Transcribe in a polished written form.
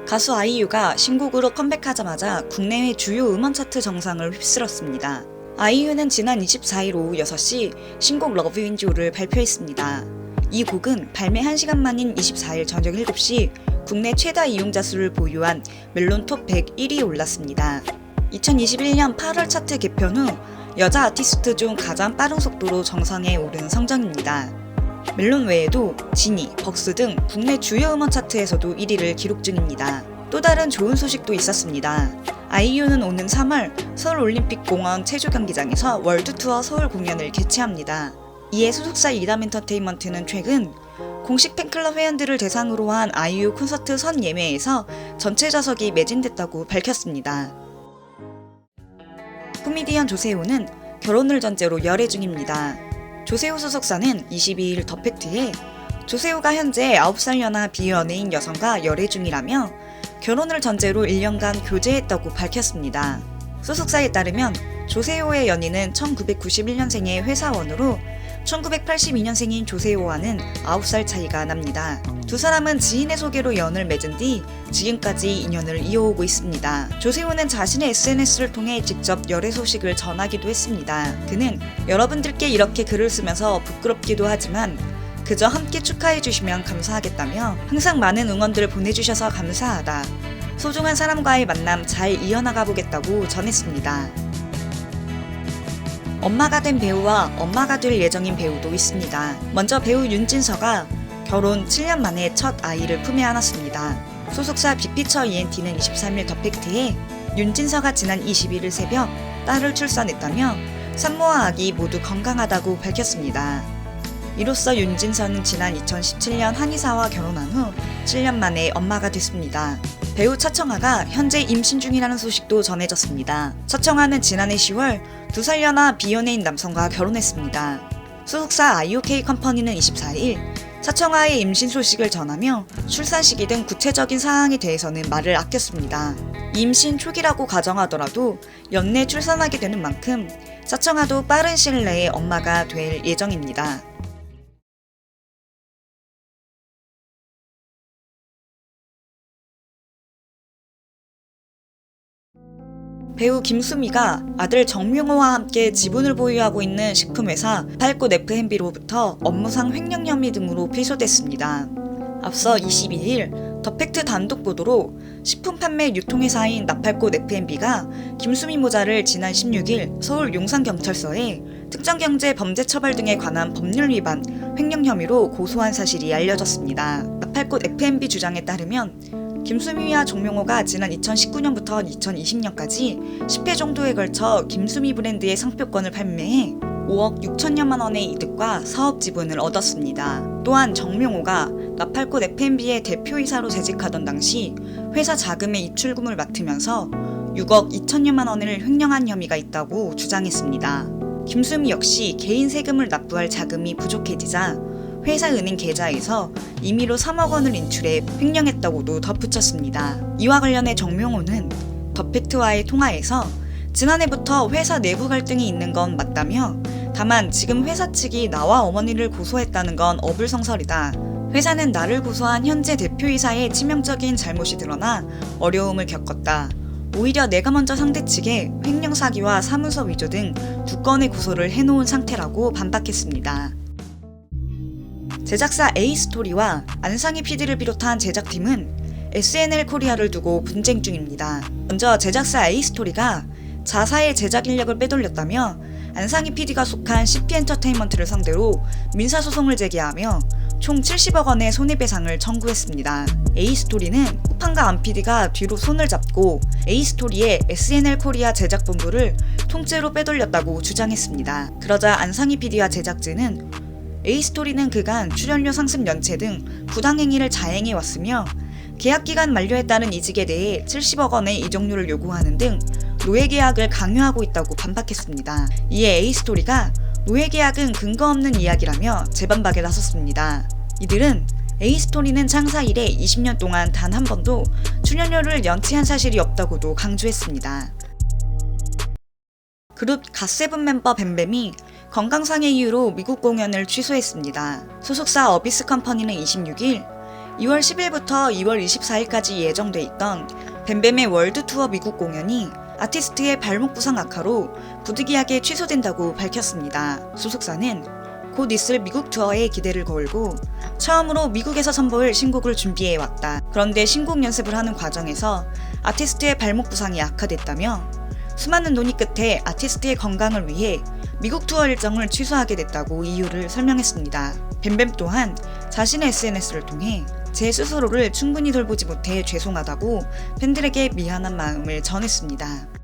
가수 아이유가 신곡으로 컴백하자마자 국내외 주요 음원 차트 정상을 휩쓸었습니다. 아이유는 지난 24일 오후 6시 신곡 러브인조를 발표했습니다. 이 곡은 발매 1시간 만인 24일 저녁 7시 국내 최다 이용자 수를 보유한 멜론 톱 101위에 올랐습니다. 2021년 8월 차트 개편 후 여자 아티스트 중 가장 빠른 속도로 정상에 오른 성적입니다. 멜론 외에도 지니, 벅스 등 국내 주요 음원 차트에서도 1위를 기록 중입니다. 또 다른 좋은 소식도 있었습니다. 아이유는 오는 3월 서울올림픽공원 체조경기장에서 월드투어 서울 공연을 개최합니다. 이에 소속사 이담엔터테인먼트는 최근 공식 팬클럽 회원들을 대상으로 한 아이유 콘서트 선 예매에서 전체 좌석이 매진됐다고 밝혔습니다. 코미디언 조세호는 결혼을 전제로 열애 중입니다. 조세호 소속사는 22일 더 팩트에 조세호가 현재 9살 연하 비연예인 여성과 열애 중이라며 결혼을 전제로 1년간 교제했다고 밝혔습니다. 소속사에 따르면 조세호의 연인은 1991년생의 회사원으로 1982년생인 조세호와는 9살 차이가 납니다. 두 사람은 지인의 소개로 연을 맺은 뒤 지금까지 인연을 이어오고 있습니다. 조세호는 자신의 SNS를 통해 직접 열애 소식을 전하기도 했습니다. 그는 여러분들께 이렇게 글을 쓰면서 부끄럽기도 하지만 그저 함께 축하해주시면 감사하겠다며 항상 많은 응원들을 보내주셔서 감사하다. 소중한 사람과의 만남 잘 이어나가 보겠다고 전했습니다. 엄마가 된 배우와 엄마가 될 예정인 배우도 있습니다. 먼저 배우 윤진서가 결혼 7년 만에 첫 아이를 품에 안았습니다. 소속사 빅피처 ENT는 23일 더 팩트에 윤진서가 지난 21일 새벽 딸을 출산했다며 산모와 아기 모두 건강하다고 밝혔습니다. 이로써 윤진서는 지난 2017년 한의사와 결혼한 후 7년 만에 엄마가 됐습니다. 배우 차청아가 현재 임신 중이라는 소식도 전해졌습니다. 차청아는 지난해 10월 2살 연하 비연예인 남성과 결혼했습니다. 소속사 IOK 컴퍼니는 24일 차청아의 임신 소식을 전하며 출산 시기 등 구체적인 사항에 대해서는 말을 아꼈습니다. 임신 초기라고 가정하더라도 연내 출산하게 되는 만큼 차청아도 빠른 시일 내에 엄마가 될 예정입니다. 배우 김수미가 아들 정명호와 함께 지분을 보유하고 있는 식품회사 나팔꽃 F&B로부터 업무상 횡령 혐의 등으로 피소됐습니다. 앞서 22일 더 팩트 단독 보도로 식품 판매 유통회사인 나팔꽃 F&B가 김수미 모자를 지난 16일 서울 용산경찰서에 특정경제범죄처벌 등에 관한 법률 위반 횡령 혐의로 고소한 사실이 알려졌습니다. 나팔꽃 F&B 주장에 따르면 김수미와 정명호가 지난 2019년부터 2020년까지 10회 정도에 걸쳐 김수미 브랜드의 상표권을 판매해 5억 6천여만 원의 이득과 사업 지분을 얻었습니다. 또한 정명호가 나팔꽃 F&B의 대표이사로 재직하던 당시 회사 자금의 입출금을 맡으면서 6억 2천여만 원을 횡령한 혐의가 있다고 주장했습니다. 김수미 역시 개인 세금을 납부할 자금이 부족해지자 회사 은행 계좌에서 임의로 3억 원을 인출해 횡령했다고도 덧붙였습니다. 이와 관련해 정명호는 더 팩트와의 통화에서 지난해부터 회사 내부 갈등이 있는 건 맞다며 다만 지금 회사 측이 나와 어머니를 고소했다는 건 어불성설이다. 회사는 나를 고소한 현재 대표이사의 치명적인 잘못이 드러나 어려움을 겪었다. 오히려 내가 먼저 상대 측에 횡령 사기와 사무소 위조 등 2건의 고소를 해놓은 상태라고 반박했습니다. 제작사 A스토리와 안상희 PD를 비롯한 제작팀은 SNL 코리아를 두고 분쟁 중입니다. 먼저 제작사 A스토리가 자사의 제작 인력을 빼돌렸다며 안상희 PD가 속한 CP엔터테인먼트를 상대로 민사소송을 제기하며 총 70억 원의 손해배상을 청구했습니다. A스토리는 후판과 안 PD가 뒤로 손을 잡고 A스토리의 SNL 코리아 제작본부를 통째로 빼돌렸다고 주장했습니다. 그러자 안상희 PD와 제작진은 A스토리는 그간 출연료 상습 연체 등 부당행위를 자행해왔으며 계약기간 만료에 따른 이직에 대해 70억 원의 이적료를 요구하는 등 노예계약을 강요하고 있다고 반박했습니다. 이에 A스토리가 노예계약은 근거 없는 이야기라며 재반박에 나섰습니다. 이들은 A스토리는 창사 이래 20년 동안 단 한 번도 출연료를 연체한 사실이 없다고도 강조했습니다. 그룹 갓세븐 멤버 뱀뱀이 건강상의 이유로 미국 공연을 취소했습니다. 소속사 어비스 컴퍼니는 26일 2월 10일부터 2월 24일까지 예정돼 있던 뱀뱀의 월드 투어 미국 공연이 아티스트의 발목 부상 악화로 부득이하게 취소된다고 밝혔습니다. 소속사는 곧 있을 미국 투어에 기대를 걸고 처음으로 미국에서 선보일 신곡을 준비해왔다. 그런데 신곡 연습을 하는 과정에서 아티스트의 발목 부상이 악화됐다며 수많은 논의 끝에 아티스트의 건강을 위해 미국 투어 일정을 취소하게 됐다고 이유를 설명했습니다. 뱀뱀 또한 자신의 SNS를 통해 제 스스로를 충분히 돌보지 못해 죄송하다고 팬들에게 미안한 마음을 전했습니다.